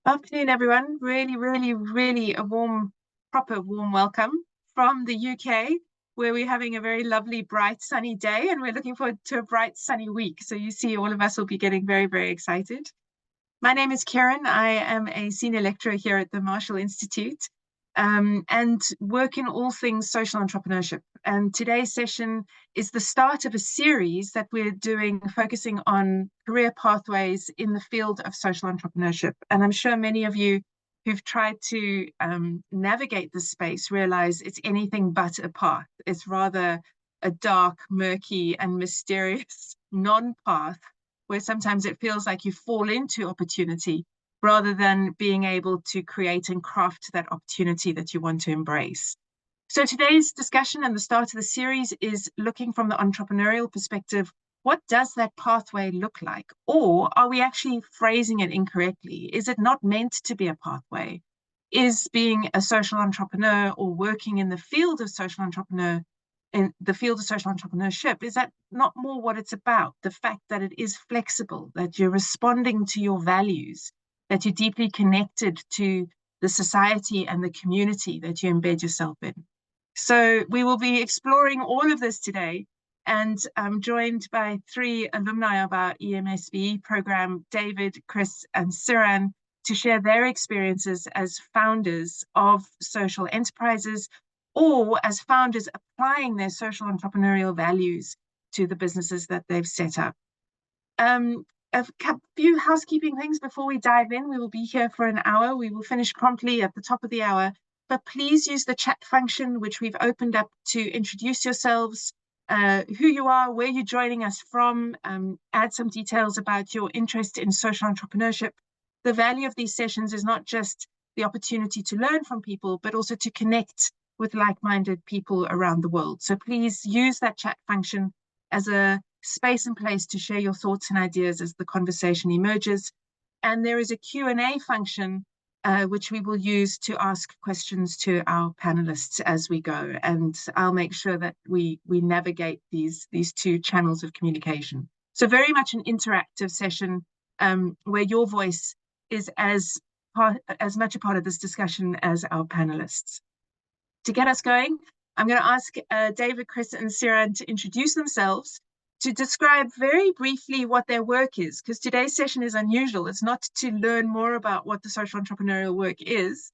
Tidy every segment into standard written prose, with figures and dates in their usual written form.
Afternoon, everyone. Really a proper warm welcome from the UK, where we're having a very lovely, bright, sunny day, and we're looking forward to a bright, sunny week. So you see, all of us will be getting very excited. My name is Karen. I am a senior lecturer here at the Marshall Institute, and work in all things social entrepreneurship. And today's session is the start of a series that we're doing focusing on career pathways in the field of social entrepreneurship. And I'm sure many of you who've tried to navigate this space realize it's anything but a path. It's rather a dark, murky, and mysterious non-path where sometimes it feels like you fall into opportunity rather than being able to create and craft that opportunity that you want to embrace. So today's discussion and the start of the series is looking from the entrepreneurial perspective. What does that pathway look like? Or are we actually phrasing it incorrectly? Is it not meant to be a pathway? Is being a social entrepreneur or working in the field of social entrepreneur in the field of social entrepreneurship, is that not more what it's about? The fact that it is flexible, that you're responding to your values, that you're deeply connected to the society and the community that you embed yourself in. So we will be exploring all of this today, and I'm joined by three alumni of our EMSBE program, David, Chris, and Siran, to share their experiences as founders of social enterprises or as founders applying their social entrepreneurial values to the businesses that they've set up. A few housekeeping things before we dive in. We will be here for an hour. We will finish promptly at the top of the hour, but please use the chat function, which we've opened up, to introduce yourselves, who you are, where you're joining us from, add some details about your interest in social entrepreneurship. The value of these sessions is not just the opportunity to learn from people, but also to connect with like-minded people around the world. So please use that chat function as a space and place to share your thoughts and ideas as the conversation emerges. And there is a Q&A function which we will use to ask questions to our panelists as we go. And I'll make sure that we navigate these two channels of communication. So very much an interactive session where your voice is as much a part of this discussion as our panelists. To get us going, I'm going to ask David, Chris, and Siran to introduce themselves, to describe very briefly what their work is, because today's session is unusual. It's not to learn more about what the social entrepreneurial work is.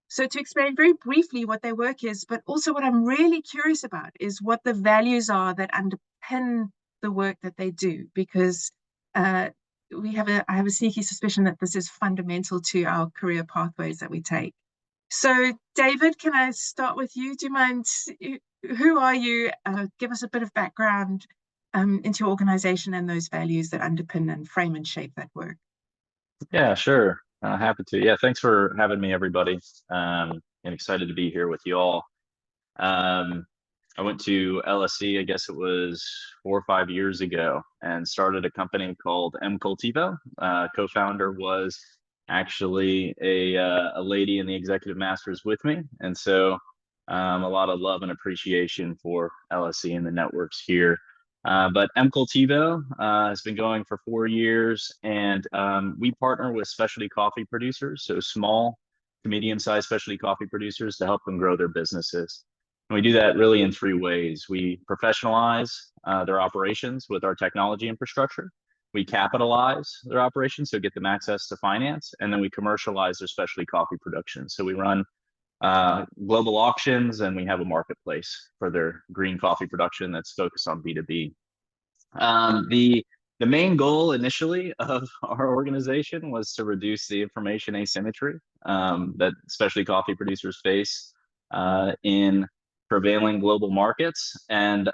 So to explain very briefly what their work is, but also what I'm really curious about is what the values are that underpin the work that they do, because I have a sneaky suspicion that this is fundamental to our career pathways that we take. So, David, can I start with you? Do you mind? Who are you? Give us a bit of background into your organization and those values that underpin and frame and shape that work. Yeah, sure. Happy to. Yeah, thanks for having me, everybody. And excited to be here with you all. I went to LSE, I guess it was 4 or 5 years ago, and started a company called Cultivo. Co-founder was actually a lady in the executive masters with me, and so a lot of love and appreciation for LSE and the networks here. But Cultivo has been going for 4 years, and we partner with specialty coffee producers, so small to medium-sized specialty coffee producers, to help them grow their businesses. And we do that really in 3 ways. We professionalize their operations with our technology infrastructure. We capitalize their operations, so get them access to finance, and then we commercialize their specialty coffee production. So we run global auctions, and we have a marketplace for their green coffee production that's focused on B2B. The main goal initially of our organization was to reduce the information asymmetry that specialty coffee producers face in prevailing global markets, and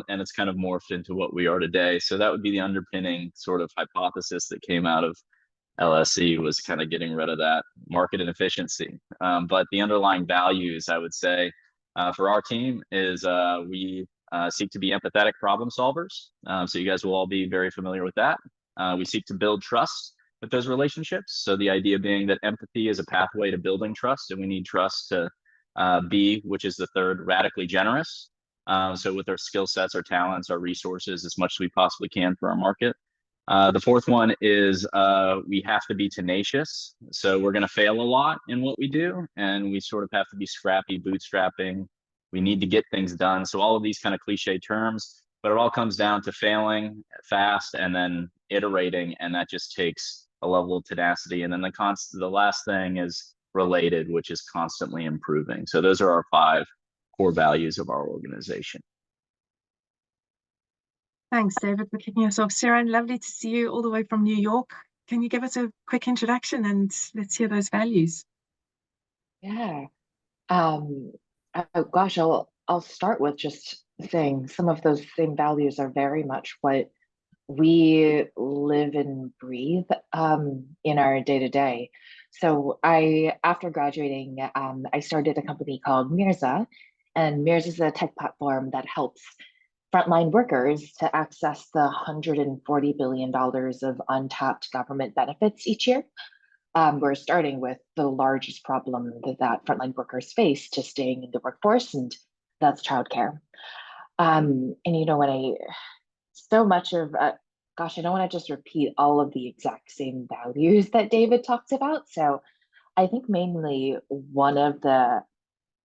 it's kind of morphed into what we are today. So that would be the underpinning sort of hypothesis that came out of LSE, was kind of getting rid of that market inefficiency. But the underlying values, I would say, for our team is we seek to be empathetic problem solvers. So you guys will all be very familiar with that. We seek to build trust with those relationships. So the idea being that empathy is a pathway to building trust, and we need trust to be, which is the third, radically generous. So with our skill sets, our talents, our resources, as much as we possibly can for our market. The fourth one is we have to be tenacious. So we're going to fail a lot in what we do, and we sort of have to be scrappy, bootstrapping. We need to get things done. So all of these kind of cliche terms, but it all comes down to failing fast and then iterating, and that just takes a level of tenacity. And then the last thing is related, which is constantly improving. So those are our 5 core values of our organization. Thanks, David, for kicking us off. Sarah, lovely to see you all the way from New York. Can you give us a quick introduction and let's hear those values? Yeah. Um, oh gosh, I'll start with just saying some of those same values are very much what we live and breathe in our day to day. So after graduating, I started a company called Mirza, and Mirza is a tech platform that helps frontline workers to access the $140 billion of untapped government benefits each year. We're starting with the largest problem that frontline workers face to staying in the workforce, and that's childcare. And when so much of, gosh, I don't want to just repeat all of the exact same values that David talked about. So I think mainly one of the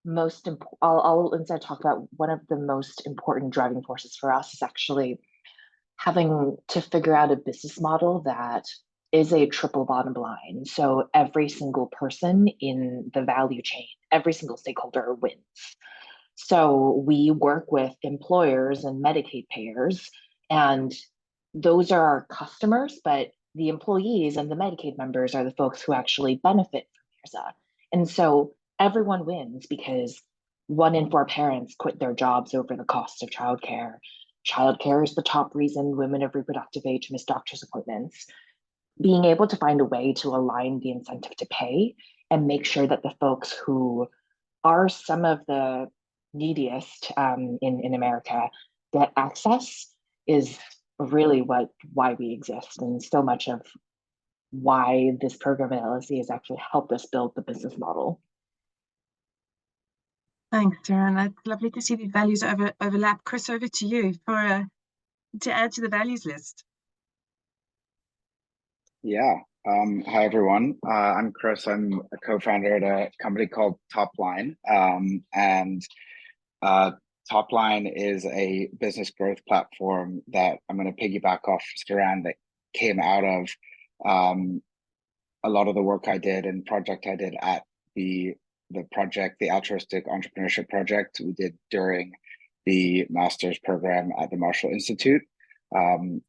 most important, I'll instead talk about one of the most important driving forces for us is actually having to figure out a business model that is a triple bottom line. So every single person in the value chain, every single stakeholder wins. So we work with employers and Medicaid payers, and those are our customers, but the employees and the Medicaid members are the folks who actually benefit from HRSA. And so everyone wins because 1 in 4 parents quit their jobs over the cost of childcare. Childcare is the top reason women of reproductive age miss doctor's appointments. Being able to find a way to align the incentive to pay and make sure that the folks who are some of the neediest in America get access is really why we exist, and so much of why this program at LSE has actually helped us build the business model. Thanks, Darren. It's lovely to see the values overlap. Chris, over to you for to add to the values list. Yeah. Hi, everyone. I'm Chris. I'm a co-founder at a company called Topline. And Topline is a business growth platform that I'm going to piggyback off Saran, that came out of a lot of the work I did and project I did at the project, the altruistic entrepreneurship project we did during the master's program at the Marshall Institute,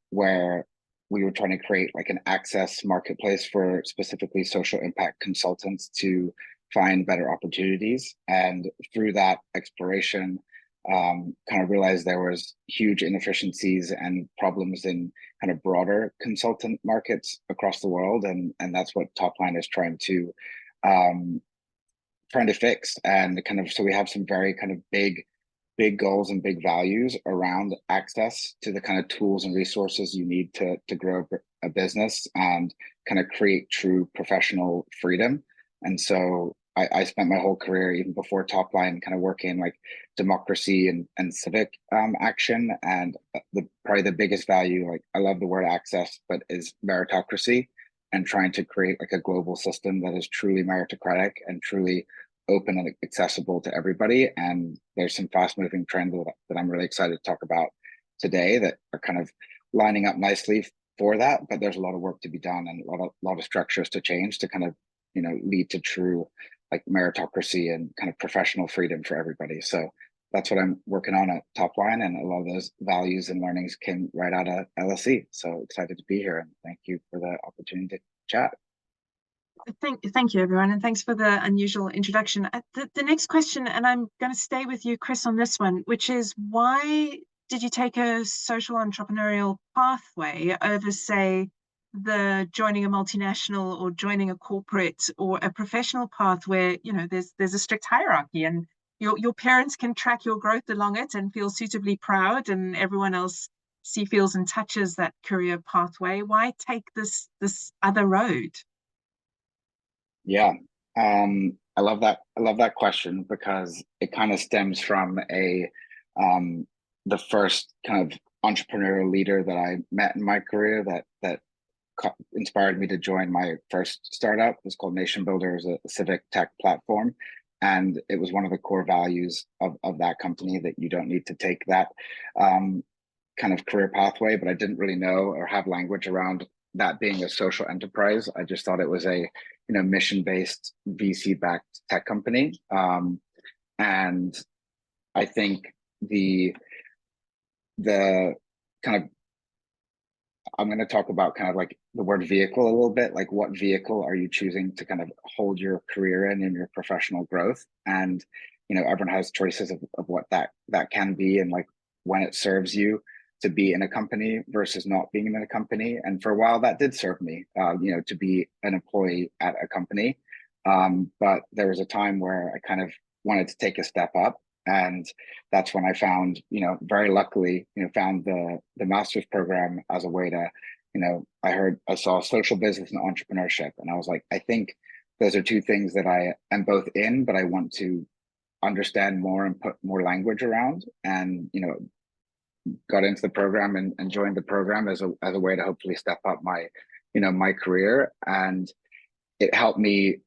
where we were trying to create like an access marketplace for specifically social impact consultants to find better opportunities. And through that exploration, kind of realized there was huge inefficiencies and problems in kind of broader consultant markets across the world. And that's what Topline is trying to fix. And kind of, so we have some very kind of big goals and big values around access to the kind of tools and resources you need to grow a business and kind of create true professional freedom. And so I spent my whole career, even before Topline, kind of working like democracy and civic action. And probably the biggest value, like I love the word access, but is meritocracy, and trying to create like a global system that is truly meritocratic and truly open and accessible to everybody. And there's some fast moving trends that I'm really excited to talk about today that are kind of lining up nicely for that. But there's a lot of work to be done and a lot of structures to change to kind of, lead to true like meritocracy and kind of professional freedom for everybody. So that's what I'm working on at Topline. And a lot of those values and learnings came right out of LSE. So excited to be here, and thank you for the opportunity to chat. Thank you, everyone, and thanks for the unusual introduction. The next question, and I'm going to stay with you, Chris, on this one, which is why did you take a social entrepreneurial pathway over, say, the joining a multinational or joining a corporate or a professional path where, there's a strict hierarchy and your parents can track your growth along it and feel suitably proud, and everyone else feels and touches that career pathway? Why take this other road? Yeah. I love that. I love that question because it kind of stems from the first kind of entrepreneurial leader that I met in my career that inspired me to join my first startup. It was called Nation Builder, as a civic tech platform. And it was one of the core values of that company that you don't need to take that kind of career pathway, but I didn't really know or have language around that being a social enterprise. I just thought it was a mission-based VC-backed tech company. And I think the kind of, I'm going to talk about kind of like the word vehicle a little bit, like what vehicle are you choosing to kind of hold your career in your professional growth? And, everyone has choices of what that can be, and like when it serves you to be in a company versus not being in a company. And for a while that did serve me, to be an employee at a company. But there was a time where I kind of wanted to take a step up. And that's when I found, very luckily, found the master's program as a way to, I saw social business and entrepreneurship. And I was like, I think those are two things that I am both in, but I want to understand more and put more language around. And, got into the program and joined the program as a way to hopefully step up my, my career. And it helped me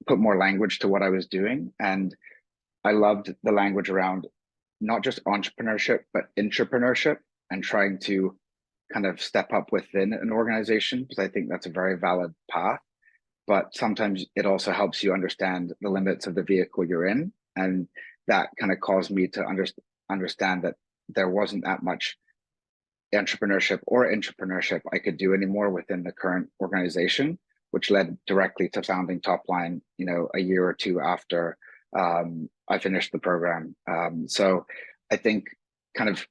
put more language to what I was doing. And I loved the language around not just entrepreneurship, but intrapreneurship, and trying to kind of step up within an organization, because I think that's a very valid path. But sometimes it also helps you understand the limits of the vehicle you're in. And that kind of caused me to understand that there wasn't that much entrepreneurship or intrapreneurship I could do anymore within the current organization, which led directly to founding Topline, a year or two after I finished the program. So I think kind of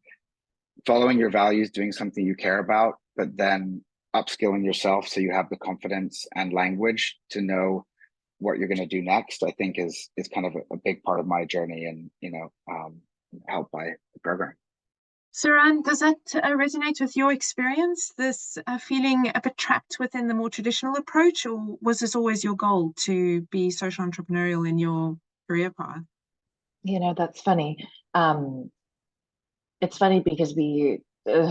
following your values, doing something you care about, but then upskilling yourself so you have the confidence and language to know what you're going to do next, I think is kind of a big part of my journey, and helped by the program. Saran, does that resonate with your experience, this feeling a bit trapped within the more traditional approach, or was this always your goal to be social entrepreneurial in your career path? That's funny. It's funny because the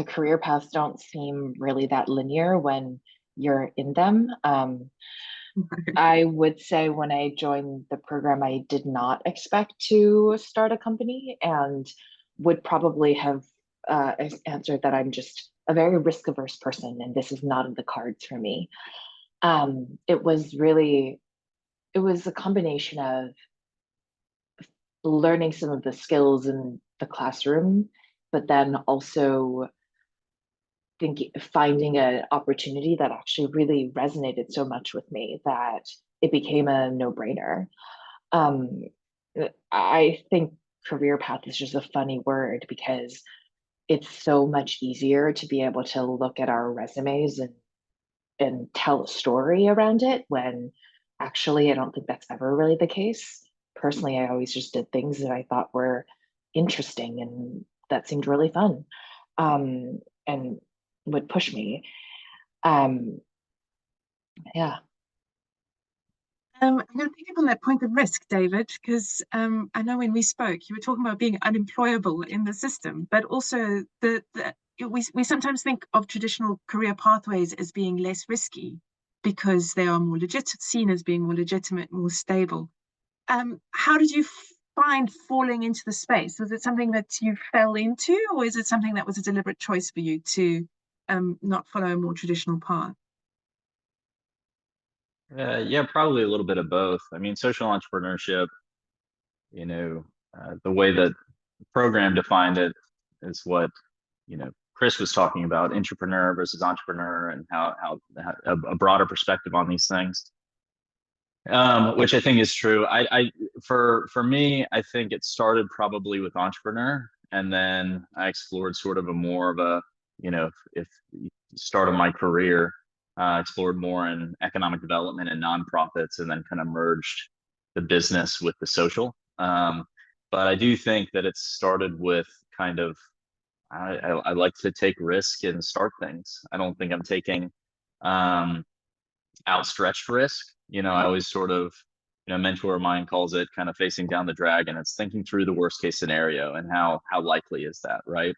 career paths don't seem really that linear when you're in them. I would say when I joined the program, I did not expect to start a company, and would probably have answered that I'm just a very risk-averse person, and this is not in the cards for me. It was a combination of learning some of the skills in the classroom, but then also finding an opportunity that actually really resonated so much with me that it became a no-brainer. I think career path is just a funny word, because it's so much easier to be able to look at our resumes and tell a story around it, when actually I don't think that's ever really the case. Personally, I always just did things that I thought were interesting and that seemed really fun, and would push me. Yeah. I'm going to pick up on that point of risk, David, because I know when we spoke, you were talking about being unemployable in the system, but also we sometimes think of traditional career pathways as being less risky because they are more seen as being more legitimate, more stable. How did you find falling into the space? Was it something that you fell into, or is it something that was a deliberate choice for you to not follow a more traditional path? Yeah, probably a little bit of both. I mean, social entrepreneurship, the way that the program defined it is what, Chris was talking about, intrapreneur versus entrepreneur, and how a broader perspective on these things, which I think is true. For me, I think it started probably with entrepreneur, and then I explored sort of more of a, if start of my career, explored more in economic development and nonprofits, and then kind of merged the business with the social. But I do think that it started with kind of, I like to take risk and start things. I don't think I'm taking outstretched risk. I always sort of, a mentor of mine calls it kind of facing down the dragon. It's thinking through the worst case scenario and how likely is that, right?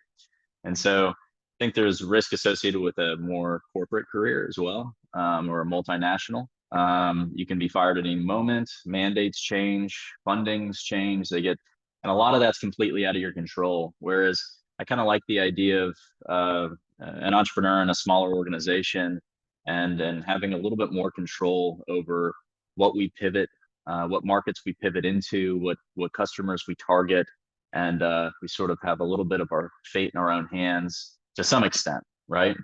And so think there's risk associated with a more corporate career as well, or a multinational. You can be fired at any moment. Mandates change, fundings change. And a lot of that's completely out of your control. Whereas I kind of like the idea of an entrepreneur in a smaller organization, and having a little bit more control over what we pivot, what markets we pivot into, what customers we target, and we sort of have a little bit of our fate in our own hands to some extent, right?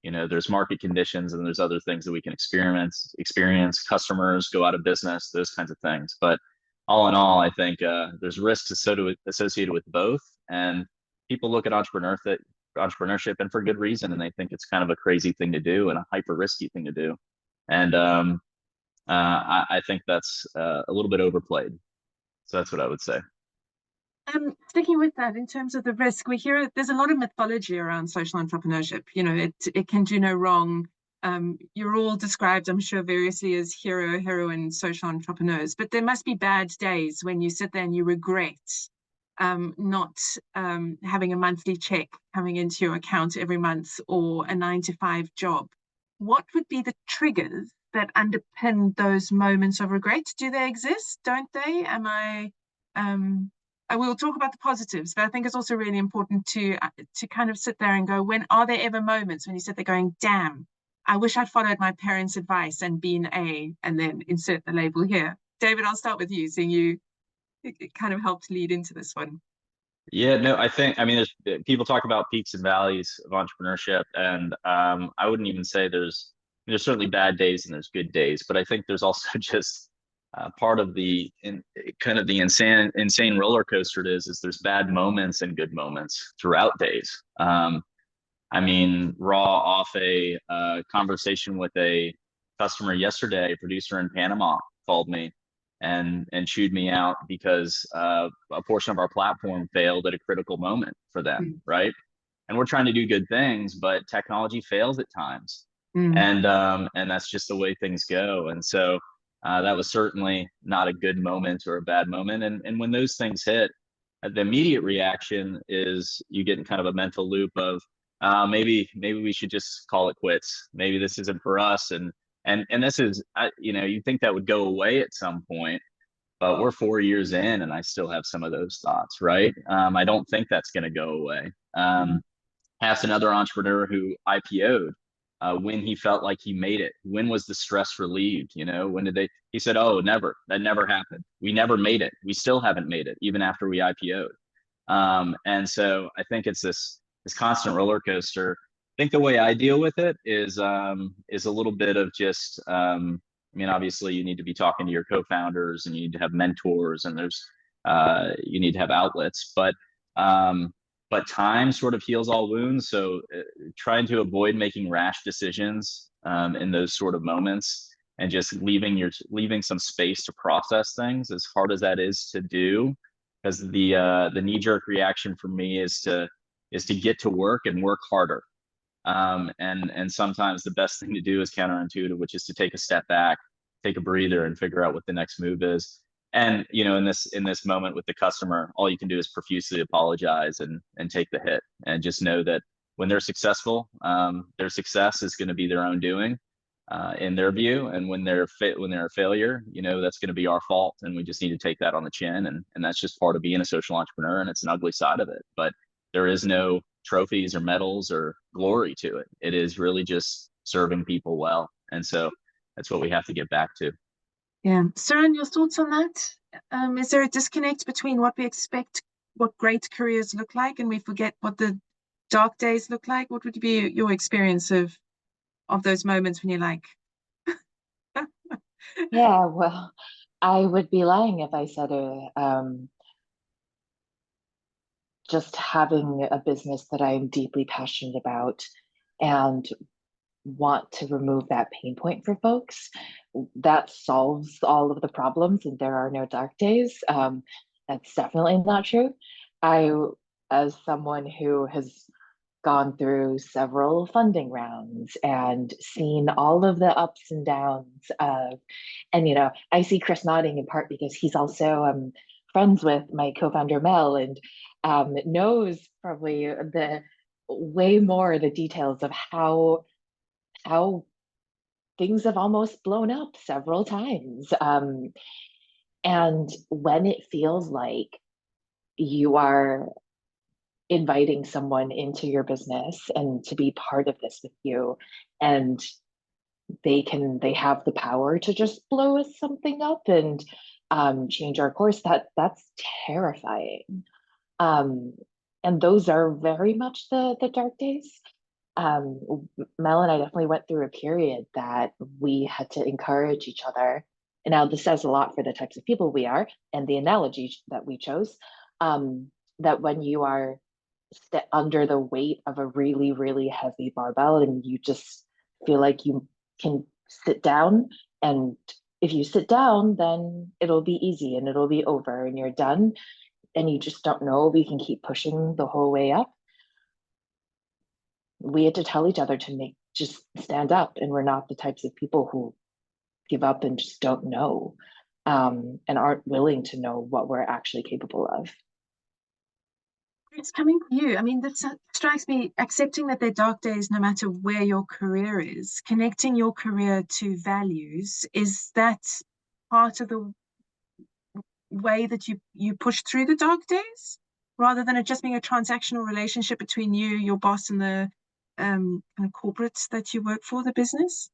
There's market conditions, and there's other things that we can experience, customers go out of business, those kinds of things. But all in all, I think there's risks associated with both, and people look at entrepreneurship, and for good reason, and they think it's kind of a crazy thing to do and a hyper risky thing to do. And I think that's a little bit overplayed. So that's what I would say. Sticking with that, in terms of the risk, we hear there's a lot of mythology around social entrepreneurship. It can do no wrong. You're all described, I'm sure, variously as hero, heroine, social entrepreneurs, but there must be bad days when you sit there and you regret not having a monthly check coming into your account every month, or a 9-to-5 job. What would be the triggers that underpin those moments of regret? Do they exist? Don't they? I will talk about the positives, but I think it's also really important to kind of sit there and go, when are there ever moments when you sit there going, damn, I wish I'd followed my parents' advice and been and then insert the label here. David, I'll start with you, seeing it kind of helped lead into this one. Yeah, no, I mean, there's people talk about peaks and valleys of entrepreneurship, and I wouldn't even say there's certainly bad days and there's good days, but I think there's also just part of the insane roller coaster it is there's bad moments and good moments throughout days. I mean, raw off a conversation with a customer yesterday, a producer in Panama called me and chewed me out because a portion of our platform failed at a critical moment for them, right? And we're trying to do good things, but technology fails at times. And that's just the way things go. And so that was certainly not a good moment or a bad moment. And when those things hit, the immediate reaction is you get in kind of a mental loop of maybe we should just call it quits. Maybe this isn't for us. And this is, you think that would go away at some point, but we're 4 years in and I still have some of those thoughts, right? I don't think that's going to go away. Asked another entrepreneur who IPO'd when he felt like he made it. When was the stress relieved? When did he said, oh, never, that never happened. We never made it. We still haven't made it, even after we IPO'd. And so I think it's this constant roller coaster. I think the way I deal with it is a little bit of just, obviously you need to be talking to your co-founders and you need to have mentors and you need to have outlets, but time sort of heals all wounds. So trying to avoid making rash decisions in those sort of moments, and just leaving some space to process things, as hard as that is to do, because the knee-jerk reaction for me is to get to work and work harder. And sometimes the best thing to do is counterintuitive, which is to take a step back, take a breather, and figure out what the next move is. And in this moment with the customer, all you can do is profusely apologize and take the hit, and just know that when they're successful, their success is going to be their own doing, in their view. And when they're a failure, that's going to be our fault, and we just need to take that on the chin. And that's just part of being a social entrepreneur, and it's an ugly side of it. But there is no trophies or medals or glory to it. It is really just serving people well, and so that's what we have to get back to. Yeah. Søren, your thoughts on that? Is there a disconnect between what we expect, what great careers look like, and we forget what the dark days look like? What would be your experience of those moments when you're like... Yeah, well, I would be lying if I said just having a business that I am deeply passionate about and want to remove that pain point for folks, that solves all of the problems and there are no dark days. That's definitely not true. As someone who has gone through several funding rounds and seen all of the ups and downs and I see Chris nodding in part because he's also friends with my co-founder Mel, and knows probably way more the details of how things have almost blown up several times. And when it feels like you are inviting someone into your business and to be part of this with you, and they have the power to just blow something up and change our course, that's terrifying. Um, and those are very much the dark days. Mel and I definitely went through a period that we had to encourage each other. And now this says a lot for the types of people we are and the analogy that we chose. That when you are under the weight of a really, really heavy barbell and you just feel like you can sit down, and if you sit down, then it'll be easy and it'll be over and you're done, and you just don't know if you can keep pushing the whole way up. We had to tell each other to just stand up, and we're not the types of people who give up and just don't know, and aren't willing to know what we're actually capable of. It's coming from you. I mean, that strikes me, accepting that there are dark days no matter where your career is, connecting your career to values. Is that part of the way that you push through the dark days, rather than it just being a transactional relationship between you, your boss, and the kind of corporates that you work for, the business?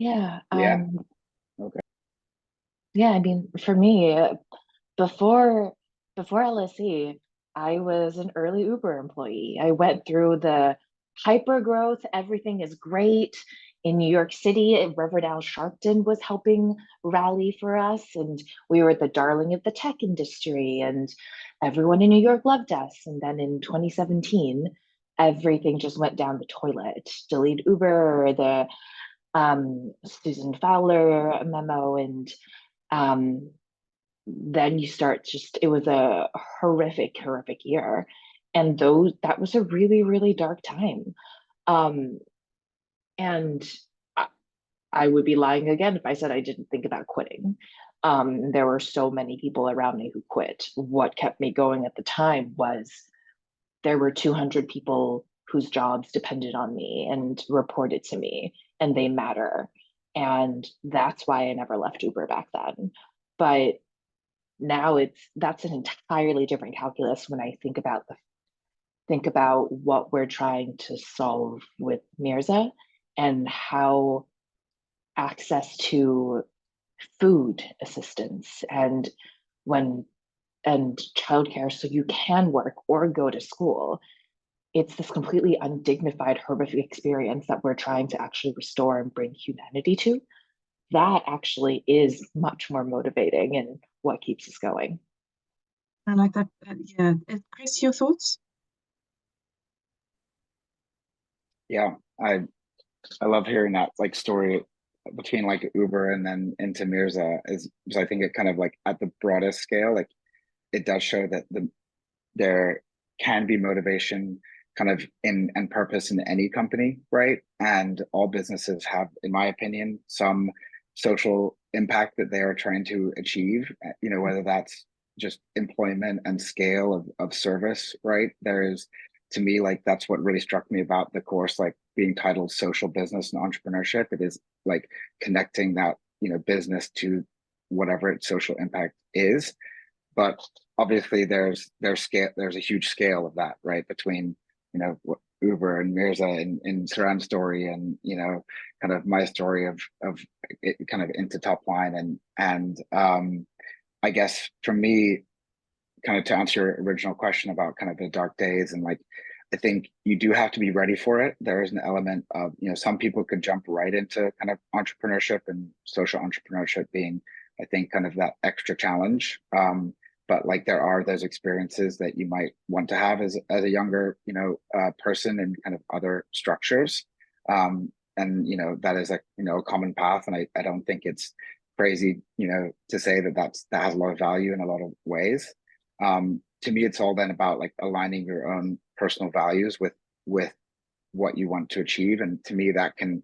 Yeah. Yeah. Okay. Yeah, I mean, for me, before LSE, I was an early Uber employee. I went through the hyper growth, everything is great. In New York City, Riverdale Sharpton was helping rally for us, and we were the darling of the tech industry, and everyone in New York loved us. And then in 2017, everything just went down the toilet. Delete Uber, the Susan Fowler memo, and then you start it was a horrific year. And that was a really, really dark time. And I would be lying again if I said I didn't think about quitting. There were so many people around me who quit. What kept me going at the time was there were 200 people whose jobs depended on me and reported to me, and they matter. And that's why I never left Uber back then. But now that's an entirely different calculus when I think about what we're trying to solve with Mirza, and how access to food assistance and childcare, so you can work or go to school. It's this completely undignified, horrific experience that we're trying to actually restore and bring humanity to. That actually is much more motivating and what keeps us going. I like that. Yeah. Chris, your thoughts? Yeah, I love hearing that like story between like Uber and then into Mirza, is because I think it kind of like at the broadest scale, like it does show that there can be motivation kind of in and purpose in any company, right? And all businesses have, in my opinion, some social impact that they are trying to achieve, whether that's just employment and scale of service, right? There's, to me, like that's what really struck me about the course, like being titled social business and entrepreneurship. It is like connecting that, business to whatever its social impact is. But obviously there's a huge scale of that, right, between Uber and Mirza in Saran's story, and kind of my story of it kind of into top line, and I guess for me, kind of to answer your original question about kind of the dark days, and like I think you do have to be ready for it. There is an element of, some people could jump right into kind of entrepreneurship, and social entrepreneurship being, I think, kind of that extra challenge. But like there are those experiences that you might want to have as a younger, person in kind of other structures. And that is a common path. And I don't think it's crazy, to say that has a lot of value in a lot of ways. To me, it's all then about like aligning your own personal values with what you want to achieve. And to me, that can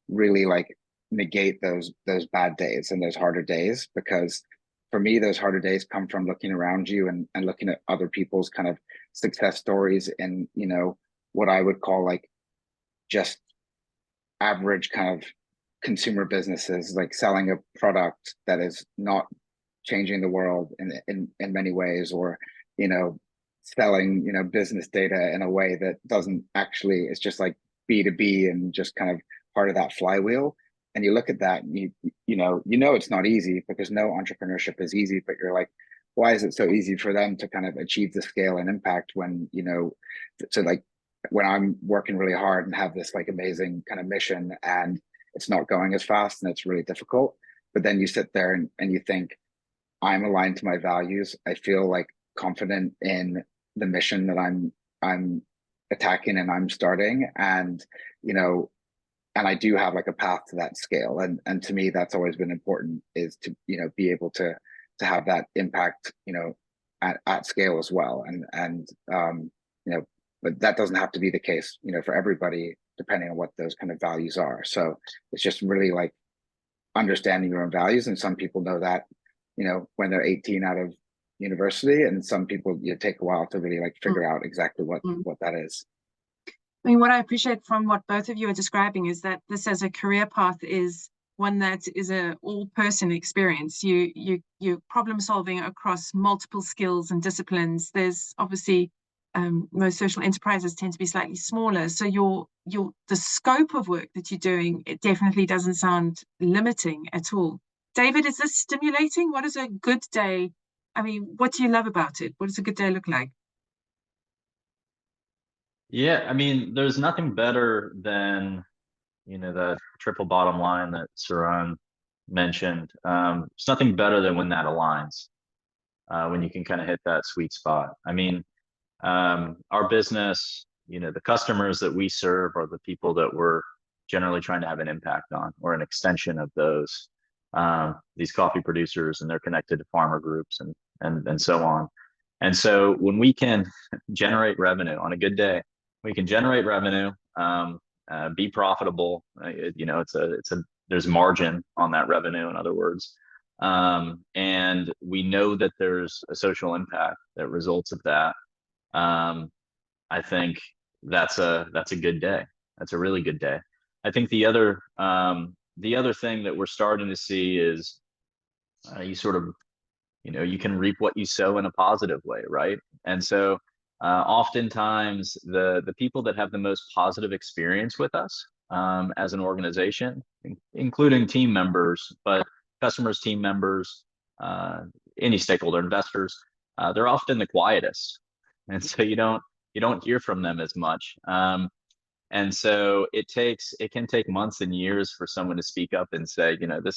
really like negate those bad days and those harder days, because for me, those harder days come from looking around you and looking at other people's kind of success stories in, you know, what I would call like just average kind of consumer businesses, like selling a product that is not changing the world in many ways, or, you know, selling, you know, business data in a way that doesn't actually, it's just like B2B and just kind of part of that flywheel. And you look at that and you know it's not easy, because no entrepreneurship is easy, but you're like, why is it so easy for them to kind of achieve the scale and impact when, you know, so like when I'm working really hard and have this like amazing kind of mission, and it's not going as fast and it's really difficult. But then you sit there and you think, I'm aligned to my values. I feel like confident in the mission that I'm attacking and I'm starting. And, you know, and I do have like a path to that scale. And to me, that's always been important, is to, you know, be able to have that impact, you know, at scale as well. You know, but that doesn't have to be the case, you know, for everybody, depending on what those kind of values are. So it's just really like understanding your own values. And some people know that, you know, when they're 18 out of university, and some people, you take a while to really like figure out exactly what that is. I mean, what I appreciate from what both of you are describing is that this as a career path is one that is a all-person experience. You're problem solving across multiple skills and disciplines. There's obviously most social enterprises tend to be slightly smaller, so the scope of work that you're doing, it definitely doesn't sound limiting at all. David, is this stimulating? What is a good day? I mean, what do you love about it? What does a good day look like? Yeah, I mean, there's nothing better than, you know, the triple bottom line that Saran mentioned. It's nothing better than when that aligns, when you can kind of hit that sweet spot. I mean, our business, you know, the customers that we serve are the people that we're generally trying to have an impact on, or an extension of these coffee producers, and they're connected to farmer groups and so on. And so when we can generate revenue on a good day, we can generate revenue, be profitable. You know, there's margin on that revenue, in other words. And we know that there's a social impact that results of that. I think that's a good day. That's a really good day. I think the other thing that we're starting to see is, you sort of, you know, you can reap what you sow in a positive way, right? And so oftentimes the people that have the most positive experience with us, as an organization, including team members, but customers, team members, any stakeholder, investors, they're often the quietest, and so you don't hear from them as much. And so it can take months and years for someone to speak up and say, you know, the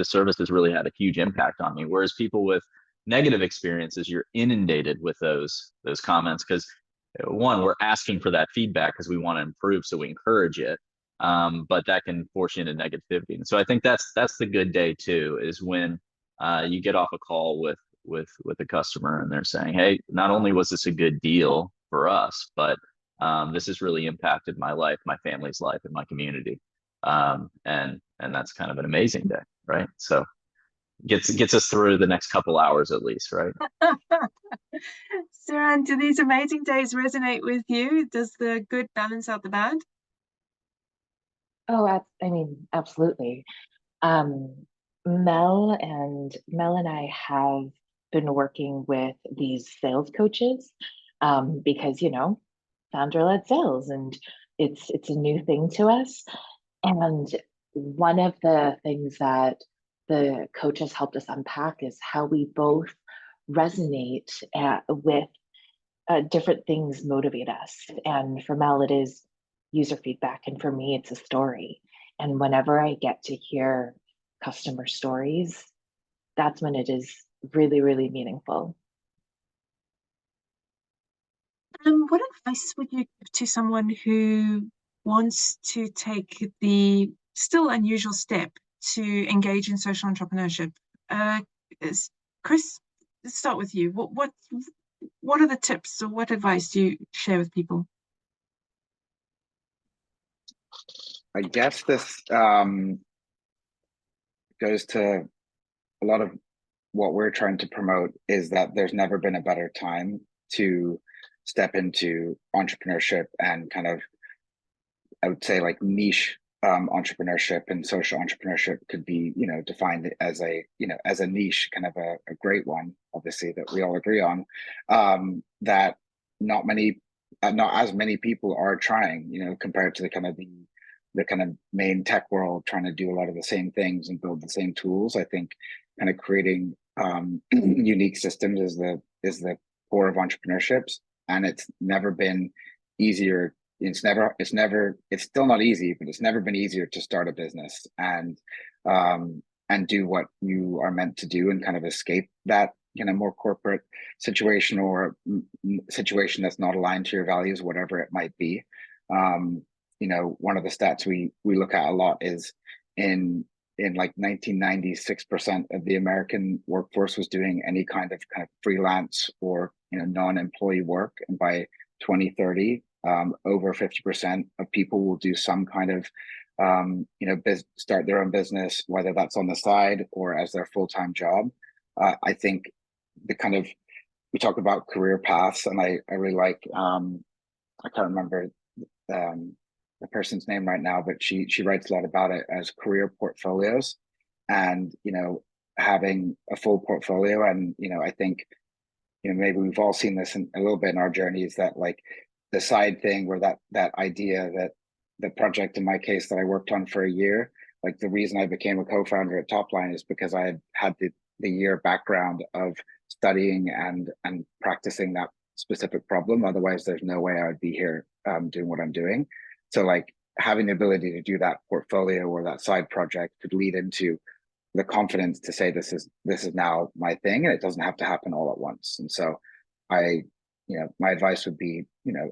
service has really had a huge impact on me. Whereas people with negative experiences, you're inundated with those comments, because one, we're asking for that feedback because we want to improve, so we encourage it. But that can force you into negativity. And so I think that's the good day too, is when you get off a call with a customer and they're saying, hey, not only was this a good deal for us, but this has really impacted my life, my family's life, and my community. And that's kind of an amazing day, right? So gets us through the next couple hours at least, right? Saran, do these amazing days resonate with you? Does the good balance out the bad? Oh, I mean, absolutely. Mel and I have been working with these sales coaches, because, you know, founder-led sales, and it's a new thing to us. And one of the things that the coaches helped us unpack is how we both resonate with different things motivate us. And for Mel, it is user feedback, and for me, it's a story. And whenever I get to hear customer stories, that's when it is really, really meaningful. What advice would you give to someone who wants to take the still unusual step to engage in social entrepreneurship? Chris, let's start with you. What are the tips, or what advice do you share with people? I guess this goes to a lot of what we're trying to promote, is that there's never been a better time to step into entrepreneurship and kind of, I would say, like niche entrepreneurship and social entrepreneurship could be, defined as a, as a niche, kind of a great one, obviously, that we all agree on, that not many, not as many people are trying, compared to the kind of main tech world trying to do a lot of the same things and build the same tools. I think kind of creating unique systems is the core of entrepreneurships, and it's never been easier. It's still not easy, but it's never been easier to start a business and do what you are meant to do and kind of escape that more corporate situation or situation that's not aligned to your values, whatever it might be. One of the stats we look at a lot is in like 1990, 6% of the American workforce was doing any kind of freelance or non-employee work, and by 2030, over 50% of people will do some kind of start their own business, whether that's on the side or as their full-time job. I think we talk about career paths, and I really like, I can't remember the person's name right now, but she writes a lot about it as career portfolios, and having a full portfolio. And I think maybe we've all seen this a little bit in our journeys, that like the side thing, where that idea, that the project in my case that I worked on for a year, like the reason I became a co-founder at Topline is because I had the year background of studying and practicing that specific problem. Otherwise, there's no way I would be here doing what I'm doing. So like having the ability to do that portfolio or that side project could lead into the confidence to say this is now my thing, and it doesn't have to happen all at once. And so my advice would be,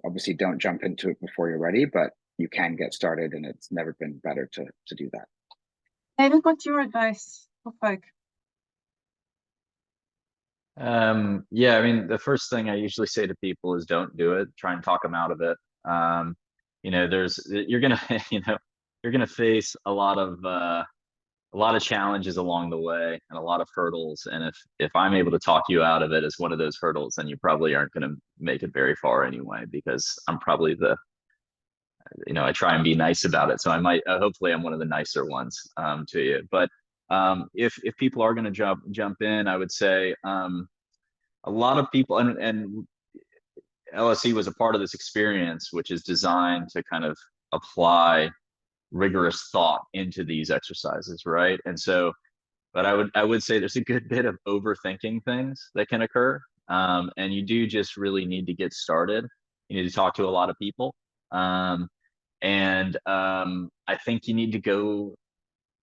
obviously don't jump into it before you're ready, but you can get started, and it's never been better to do that. David, what's your advice for folk? Yeah, I mean, the first thing I usually say to people is don't do it. Try and talk them out of it. You're gonna face a lot of challenges along the way and a lot of hurdles. And if I'm able to talk you out of it as one of those hurdles, then you probably aren't going to make it very far anyway, because I'm probably I try and be nice about it. So I might, hopefully I'm one of the nicer ones to you. But if people are going to jump in, I would say a lot of people, and LSE was a part of this experience, which is designed to kind of apply rigorous thought into these exercises, right? And so, but I would say there's a good bit of overthinking things that can occur, and you do just really need to get started. You need to talk to a lot of people, and I think you need to go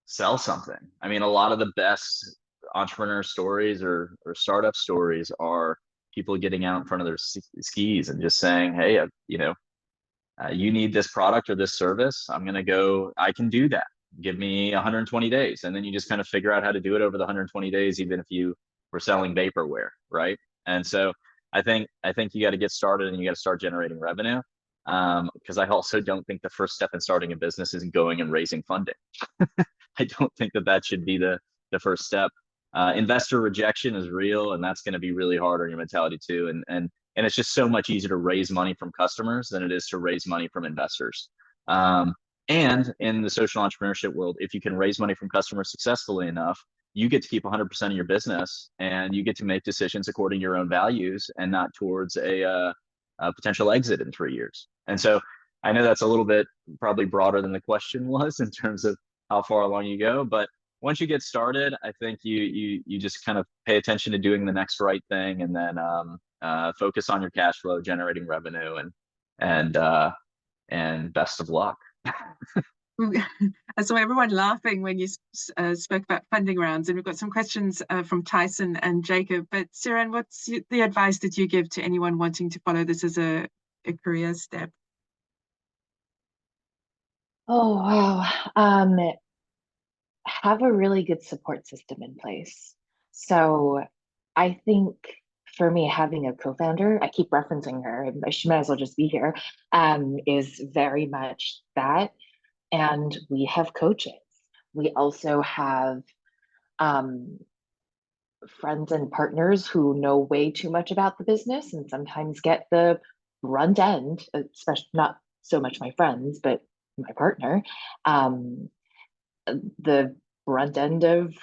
sell something. I mean, a lot of the best entrepreneur stories or startup stories are people getting out in front of their skis and just saying, hey, you need this product or this service. I can do that. Give me 120 days. And then you just kind of figure out how to do it over the 120 days, even if you were selling vaporware, right? And so I think you got to get started, and you got to start generating revenue. Because I also don't think the first step in starting a business is going and raising funding. I don't think that should be the first step. Investor rejection is real, and that's going to be really hard on your mentality too. And it's just so much easier to raise money from customers than it is to raise money from investors. And in the social entrepreneurship world, if you can raise money from customers successfully enough, you get to keep 100% of your business, and you get to make decisions according to your own values and not towards a potential exit in 3 years. And so I know that's a little bit probably broader than the question was in terms of how far along you go, but once you get started, I think you just kind of pay attention to doing the next right thing, and then focus on your cash flow, generating revenue, and best of luck. I saw everyone laughing when you spoke about funding rounds, and we've got some questions from Tyson and Jacob. But Siran, what's the advice that you give to anyone wanting to follow this as a career step? Oh, wow. Have a really good support system in place. So I think for me, having a co-founder, I keep referencing her, she might as well just be here, is very much that. And we have coaches. We also have friends and partners who know way too much about the business and sometimes get the brunt end, especially not so much my friends, but my partner, the brunt end of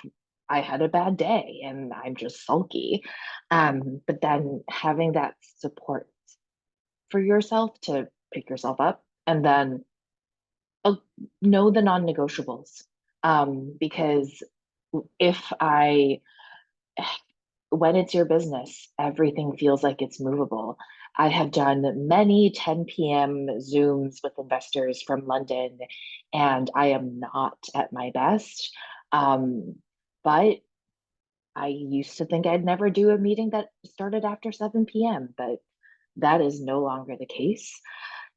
I had a bad day and I'm just sulky. But then having that support for yourself to pick yourself up, and then know the non-negotiables. Because if I, when it's your business, everything feels like it's movable. I have done many 10 p.m. Zooms with investors from London, and I am not at my best. But I used to think I'd never do a meeting that started after 7 p.m., but that is no longer the case.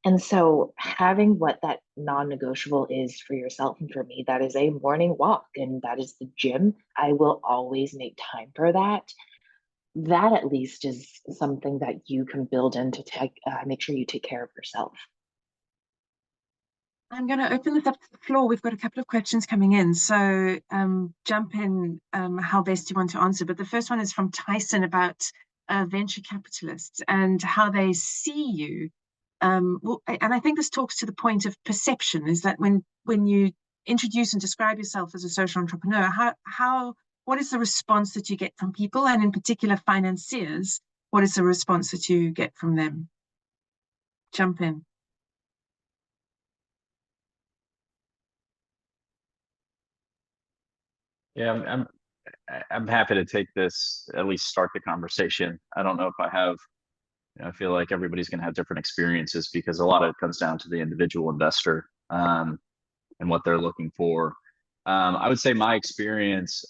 And so having what that non-negotiable is for yourself, and for me, that is a morning walk and that is the gym. I will always make time for that. That at least is something that you can build in to make sure you take care of yourself. I'm going to open this up to the floor. We've got a couple of questions coming in, so jump in how best you want to answer. But the first one is from Tyson about venture capitalists and how they see you. Well, and I think this talks to the point of perception, is that when you introduce and describe yourself as a social entrepreneur, what is the response that you get from people, and in particular financiers? What is the response that you get from them? Jump in. Yeah, I'm happy to take this, at least start the conversation. I don't know if I have, I feel like everybody's going to have different experiences because a lot of it comes down to the individual investor, and what they're looking for. I would say my experience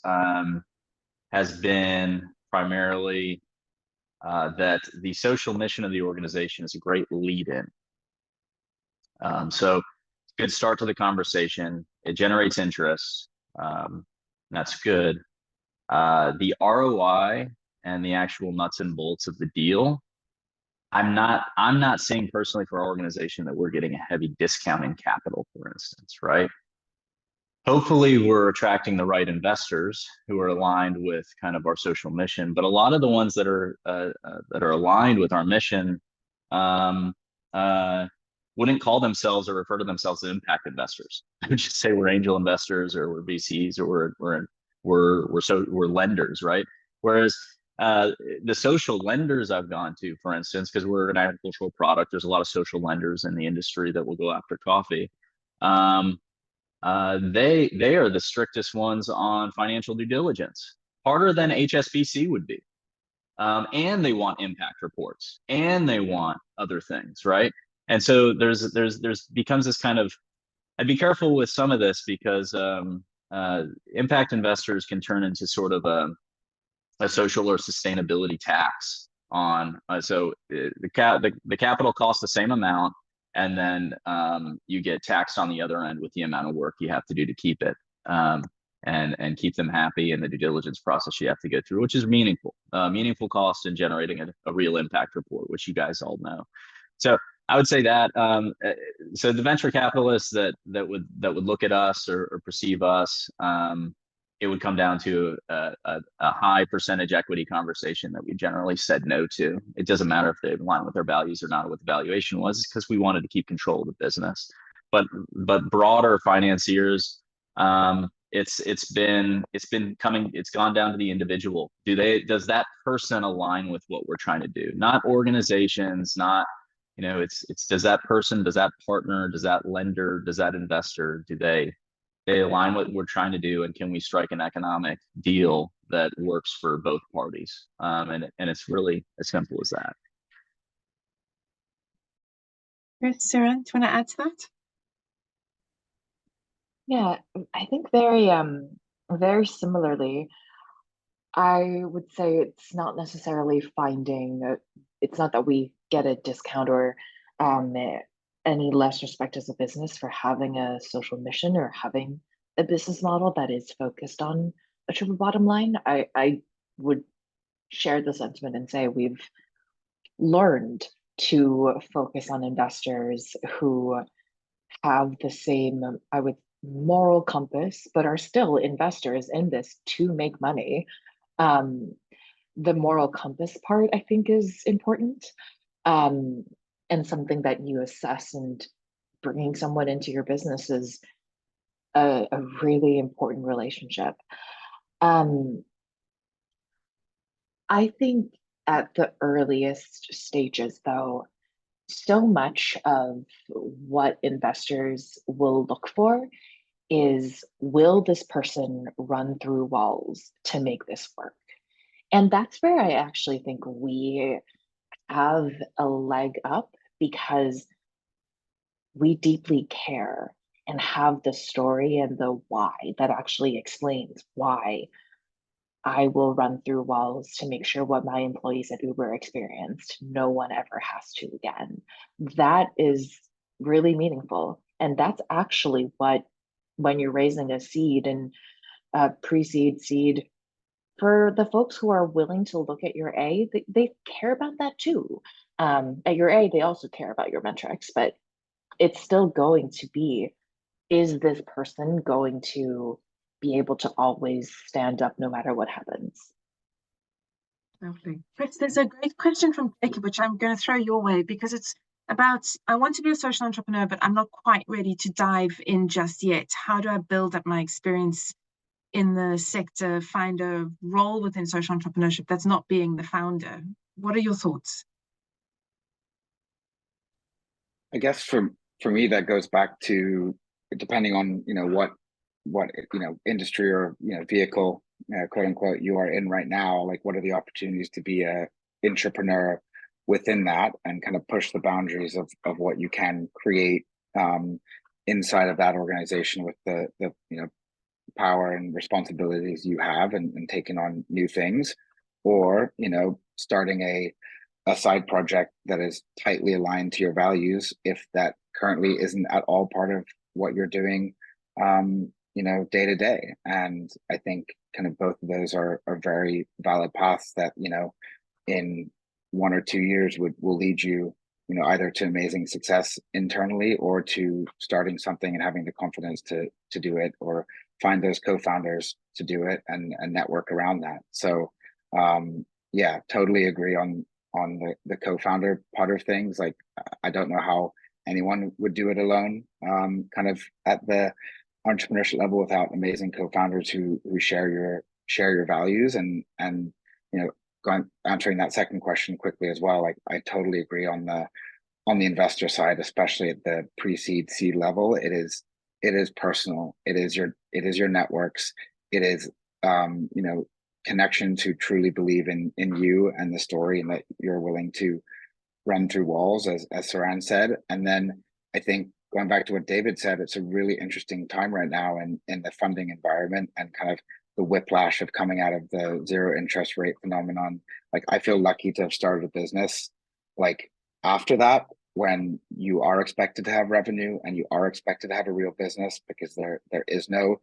has been primarily that the social mission of the organization is a great lead in. So good start to the conversation. It generates interest. That's good. The ROI and the actual nuts and bolts of the deal, I'm not saying personally for our organization that we're getting a heavy discount in capital, for instance, right? Hopefully we're attracting the right investors who are aligned with kind of our social mission, but a lot of the ones that are aligned with our mission um, wouldn't call themselves or refer to themselves as impact investors. I would just say we're angel investors, or we're VCs, or we're lenders, right? Whereas the social lenders I've gone to, for instance, because we're an agricultural product, there's a lot of social lenders in the industry that will go after coffee. They are the strictest ones on financial due diligence, harder than HSBC would be. And they want impact reports, and they want other things, right? And so there's becomes this kind of, I'd be careful with some of this because impact investors can turn into sort of a social or sustainability tax on. So the capital costs the same amount, and then you get taxed on the other end with the amount of work you have to do to keep it, and keep them happy, and the due diligence process you have to go through, which is meaningful cost in generating a real impact report, which you guys all know. So I would say that so the venture capitalists that would look at us or perceive us, it would come down to a high percentage equity conversation that we generally said no to. It doesn't matter if they align with our values or not, what the valuation was, because we wanted to keep control of the business. But broader financiers, it's gone down to the individual. Does that person align with what we're trying to do? Not organizations, not, it's does that person, does that partner, does that lender, does that investor, do they align with what we're trying to do, and can we strike an economic deal that works for both parties? And it's really as simple as that. Great, Sarah, do you want to add to that? Yeah, I think very similarly. I would say it's not necessarily it's not that we get a discount or any less respect as a business for having a social mission or having a business model that is focused on a triple bottom line. I would share the sentiment and say we've learned to focus on investors who have the same, moral compass, but are still investors in this to make money. The moral compass part, I think, is important. and something that you assess, and bringing someone into your business is a really important relationship. I think at the earliest stages, though, so much of what investors will look for is, will this person run through walls to make this work? And that's where I actually think we have a leg up, because we deeply care and have the story and the why that actually explains why I will run through walls to make sure what my employees at Uber experienced, no one ever has to again. That is really meaningful. And that's actually what, when you're raising a seed and a pre-seed seed, for the folks who are willing to look at your A, they care about that too. At your A, they also care about your metrics, but it's still going to be, is this person going to be able to always stand up no matter what happens? Lovely. Chris, there's a great question from Jacob, which I'm going to throw your way, because it's about, I want to be a social entrepreneur, but I'm not quite ready to dive in just yet. How do I build up my experience in the sector, find a role within social entrepreneurship that's not being the founder? What are your thoughts? I guess for me, that goes back to, depending on what industry or vehicle, quote unquote, you are in right now. Like, what are the opportunities to be a entrepreneur within that, and kind of push the boundaries of what you can create inside of that organization with the power and responsibilities you have, and taking on new things, or starting a side project that is tightly aligned to your values, if that currently isn't at all part of what you're doing day to day. And I think kind of both of those are very valid paths that in 1 or 2 years will lead you either to amazing success internally, or to starting something and having the confidence to do it, or find those co-founders to do it, and network around that. So yeah, totally agree on the co-founder part of things. Like, I don't know how anyone would do it alone, kind of at the entrepreneurship level, without amazing co-founders who share your values. And answering that second question quickly as well, like, I totally agree on the investor side, especially at the pre-seed seed level. It is personal. It is your networks. It is connections who truly believe in you and the story, and that you're willing to run through walls, as Saran said. And then I think, going back to what David said, it's a really interesting time right now in the funding environment, and kind of the whiplash of coming out of the zero interest rate phenomenon. Like, I feel lucky to have started a business like after that, when you are expected to have revenue and you are expected to have a real business, because there is no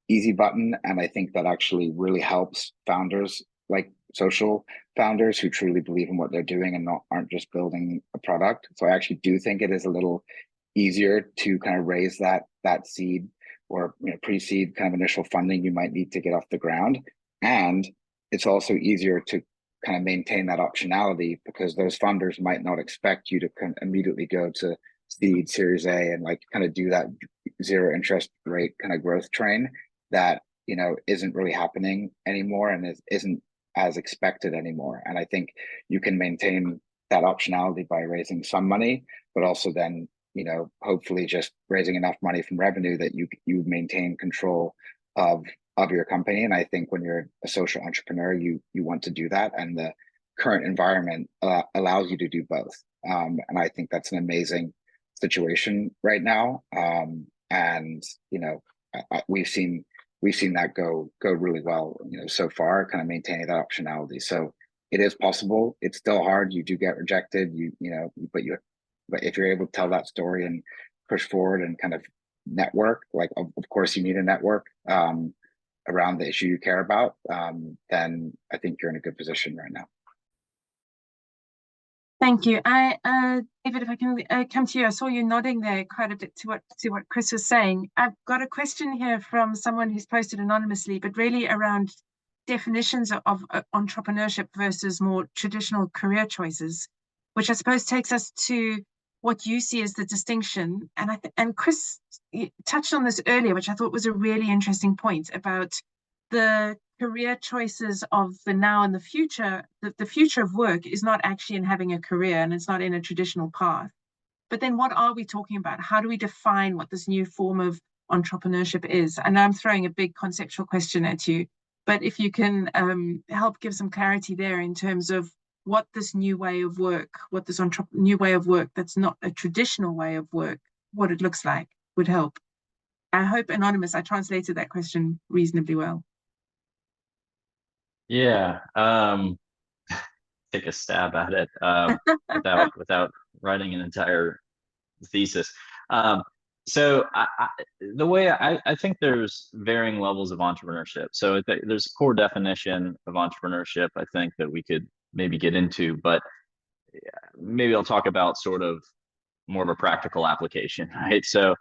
easy button. And I think that actually really helps founders, like social founders, who truly believe in what they're doing and aren't just building a product. So I actually do think it is a little easier to kind of raise that seed, or pre-seed kind of initial funding you might need to get off the ground. And it's also easier to kind of maintain that optionality, because those funders might not expect you to kind of immediately go to seed, Series A, and like kind of do that zero interest rate kind of growth train that isn't really happening anymore, and isn't as expected anymore. And I think you can maintain that optionality by raising some money, but also then hopefully just raising enough money from revenue that you maintain control of your company. And I think when you're a social entrepreneur, you want to do that, and the current environment allows you to do both. And I think that's an amazing situation right now. And we've seen that go really well, so far, kind of maintaining that optionality. So it is possible. It's still hard. You do get rejected. But if you're able to tell that story and push forward and kind of network, like, of course you need a network around the issue you care about, then I think you're in a good position right now. Thank you. David, if I can come to you, I saw you nodding there quite a bit to what Chris was saying. I've got a question here from someone who's posted anonymously, but really around definitions of entrepreneurship versus more traditional career choices, which I suppose takes us to what you see as the distinction. And and Chris touched on this earlier, which I thought was a really interesting point about the career choices of the now and the future. The future of work is not actually in having a career, and it's not in a traditional path. But then what are we talking about? How do we define what this new form of entrepreneurship is? And I'm throwing a big conceptual question at you, but if you can help give some clarity there in terms of what this new way of work, what this new way of work that's not a traditional way of work, what it looks like would help. I hope, Anonymous, I translated that question reasonably well. Yeah, take a stab at it without writing an entire thesis. So the way I think there's varying levels of entrepreneurship. So there's a core definition of entrepreneurship, I think, that we could maybe get into, but maybe I'll talk about sort of more of a practical application, right? So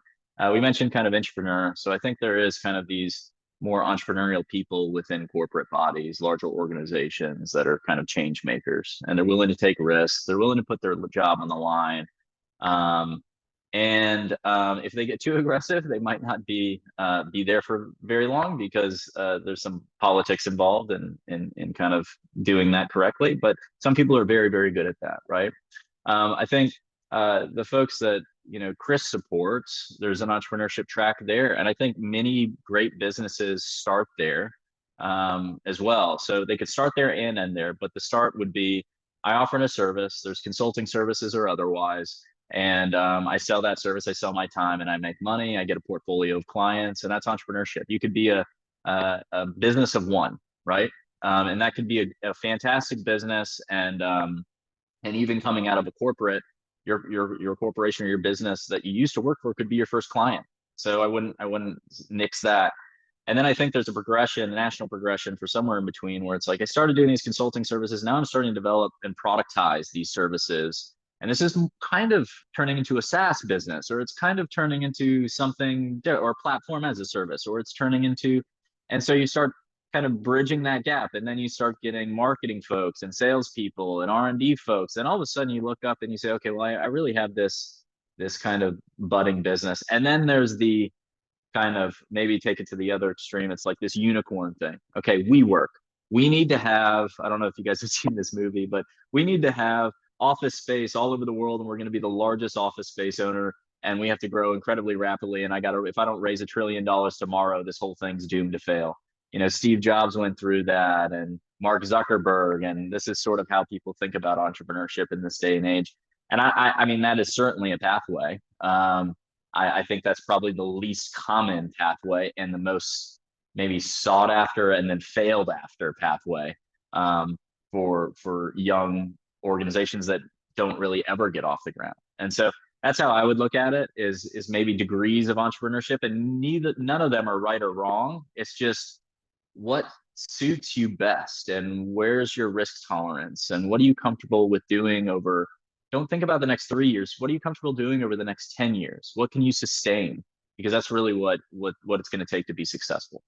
we mentioned kind of entrepreneur. So I think there is kind of these more entrepreneurial people within corporate bodies, larger organizations that are kind of change makers, and they're willing to take risks. They're willing to put their job on the line. If they get too aggressive, they might not be there for very long, because there's some politics involved in kind of doing that correctly. But some people are very, very good at that, right? I think the folks that Chris supports, there's an entrepreneurship track there, and I think many great businesses start there as well. So they could start there and end there, but the start would be, I offer a service. There's consulting services or otherwise. And I sell that service, I sell my time, and I make money. I get a portfolio of clients, and that's entrepreneurship. You could be a business of one, right? And that could be a fantastic business. And even coming out of a corporate, your corporation or your business that you used to work for could be your first client. So I wouldn't nix that. And then I think there's a progression, a national progression for somewhere in between, where it's like, I started doing these consulting services. Now I'm starting to develop and productize these services. And this is kind of turning into a SaaS business, or it's kind of turning into something, or platform as a service, or it's turning into, and so you start kind of bridging that gap, and then you start getting marketing folks and salespeople and R&D folks, and all of a sudden you look up and you say, okay, well, I really have this kind of budding business. And then there's the kind of, maybe take it to the other extreme, it's like this unicorn thing. Okay, we need to have, I don't know if you guys have seen this movie, but we need to have office space all over the world, and we're going to be the largest office space owner, and we have to grow incredibly rapidly, and if I don't raise $1 trillion tomorrow, this whole thing's doomed to fail. Steve Jobs went through that, and Mark Zuckerberg, and this is sort of how people think about entrepreneurship in this day and age. And I mean, that is certainly a pathway. I think that's probably the least common pathway, and the most maybe sought after and then failed after pathway for young organizations that don't really ever get off the ground. And so that's how I would look at it, is maybe degrees of entrepreneurship, and none of them are right or wrong. It's just what suits you best, and where's your risk tolerance, and what are you comfortable with doing over, don't think about the next 3 years. What are you comfortable doing over the next 10 years? What can you sustain? Because that's really what it's going to take to be successful.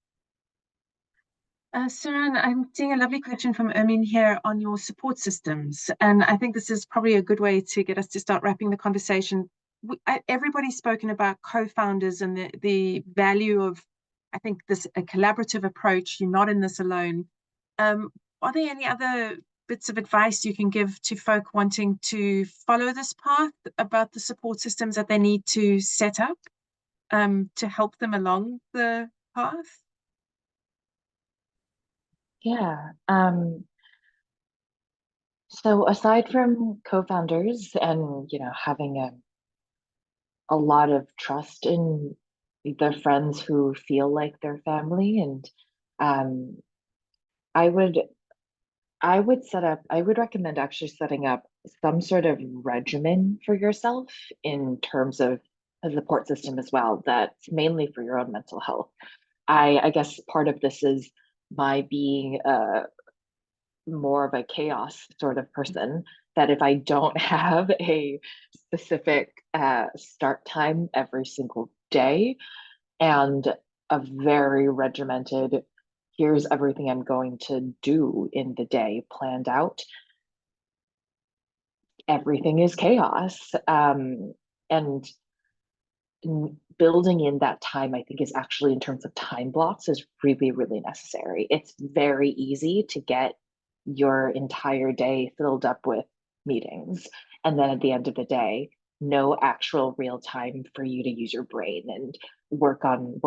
Suran, I'm seeing a lovely question from Ermin here on your support systems. And I think this is probably a good way to get us to start wrapping the conversation. Everybody's spoken about co-founders and the value of, I think, a collaborative approach. You're not in this alone. Are there any other bits of advice you can give to folk wanting to follow this path, about the support systems that they need to set up to help them along the path? Yeah. So aside from co-founders and, having a lot of trust in their friends who feel like their family, and I would recommend actually setting up some sort of regimen for yourself in terms of a support system as well, that's mainly for your own mental health. I guess part of this is my being more of a chaos sort of person, that if I don't have a specific start time every single day, and a very regimented, here's everything I'm going to do in the day planned out, everything is chaos. And building in that time, I think, is actually, in terms of time blocks, is really, really necessary. It's very easy to get your entire day filled up with meetings. And then at the end of the day, no actual real time for you to use your brain and work on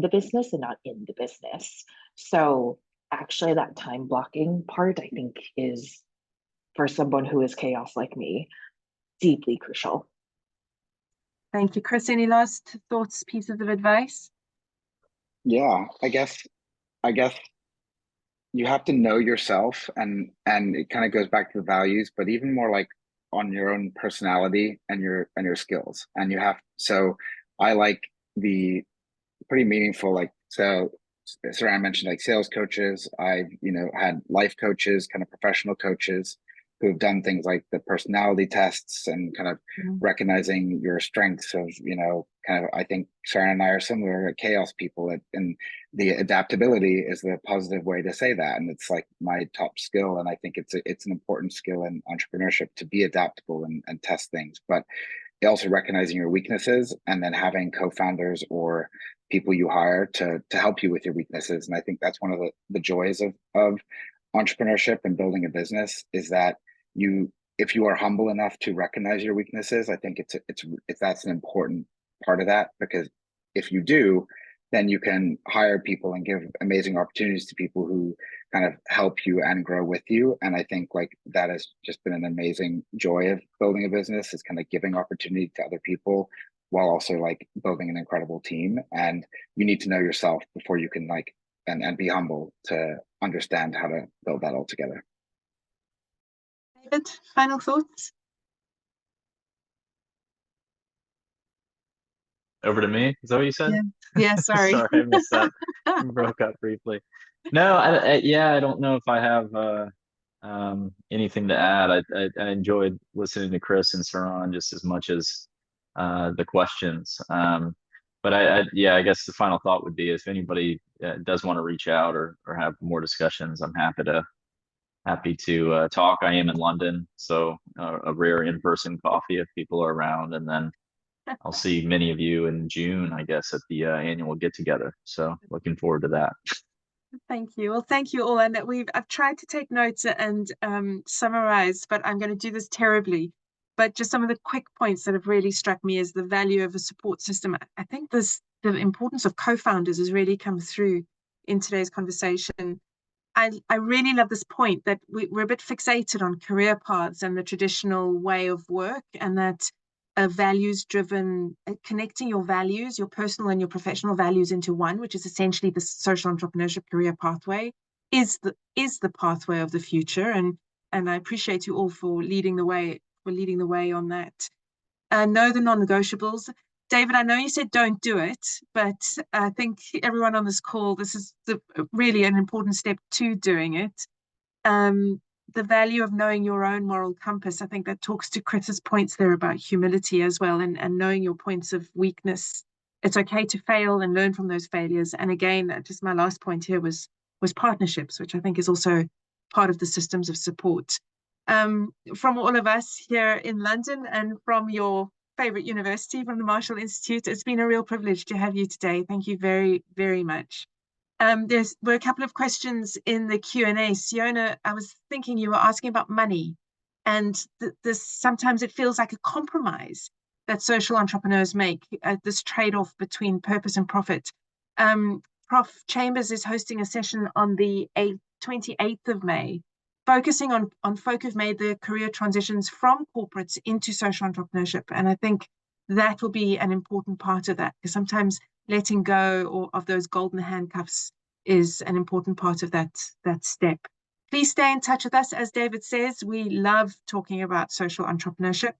the business and not in the business. So actually that time blocking part, I think, is, for someone who is chaos like me, deeply crucial. Thank you, Chris. Any last thoughts, pieces of advice? Yeah, I guess you have to know yourself, and it kind of goes back to the values, but even more like on your own personality and your skills. And you have, so I like the pretty meaningful, like, so Saran mentioned like sales coaches. I've, had life coaches, kind of professional coaches who have done things like the personality tests and kind of recognizing your strengths of, kind of, I think Saran and I are similar chaos people, and the adaptability is the positive way to say that. And it's like my top skill. And I think it's an important skill in entrepreneurship to be adaptable and test things, but also recognizing your weaknesses and then having co-founders or people you hire to help you with your weaknesses. And I think that's one of the joys of entrepreneurship and building a business, is that if you are humble enough to recognize your weaknesses, I think it's that's an important part of that, because if you do, then you can hire people and give amazing opportunities to people who kind of help you and grow with you. And I think like that has just been an amazing joy of building a business, is kind of giving opportunity to other people while also like building an incredible team. And you need to know yourself before you can like, and be humble to understand how to build that all together. David, final thoughts? Over to me? Is that what you said? Yeah, sorry. Sorry, I missed that. Broke up briefly. No, I don't know if I have anything to add. I enjoyed listening to Chris and Saran just as much as the questions. But I guess the final thought would be, if anybody does want to reach out or have more discussions, I'm happy to talk. I am in London, so a rare in-person coffee if people are around, and then I'll see many of you in June, I guess, at the annual get together. So looking forward to that. Thank you. Well, thank you all. And I've tried to take notes and summarize, but I'm going to do this terribly. But just some of the quick points that have really struck me is the value of a support system. I think the importance of co-founders has really come through in today's conversation. I really love this point that we're a bit fixated on career paths and the traditional way of work, and that a values-driven, connecting your values, your personal and your professional values into one, which is essentially the social entrepreneurship career pathway, is the pathway of the future. And I appreciate you all for leading the way on that. Know the non-negotiables. David, I know you said don't do it, but I think everyone on this call, this is really an important step to doing it. The value of knowing your own moral compass. I think that talks to Chris's points there about humility as well, and knowing your points of weakness. It's okay to fail and learn from those failures. And again, just my last point here was partnerships, which I think is also part of the systems of support. From all of us here in London and from your favorite university, from the Marshall Institute, it's been a real privilege to have you today. Thank you very, very much. There were a couple of questions in the Q&A. Siona, I was thinking you were asking about money, and this sometimes it feels like a compromise that social entrepreneurs make, this trade-off between purpose and profit. Prof. Chambers is hosting a session on the 28th of May, focusing on folk who've made the career transitions from corporates into social entrepreneurship. And I think that will be an important part of that, because sometimes letting go of those golden handcuffs is an important part of that step. Please stay in touch with us. As David says, we love talking about social entrepreneurship.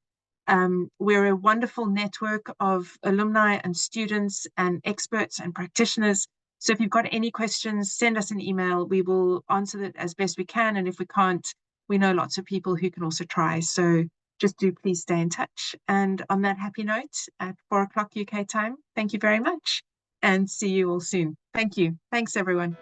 We're a wonderful network of alumni and students and experts and practitioners. So if you've got any questions, send us an email. We will answer that as best we can. And if we can't, we know lots of people who can also try. So just do please stay in touch. And on that happy note, at 4 o'clock UK time, thank you very much, and see you all soon. Thank you. Thanks, everyone.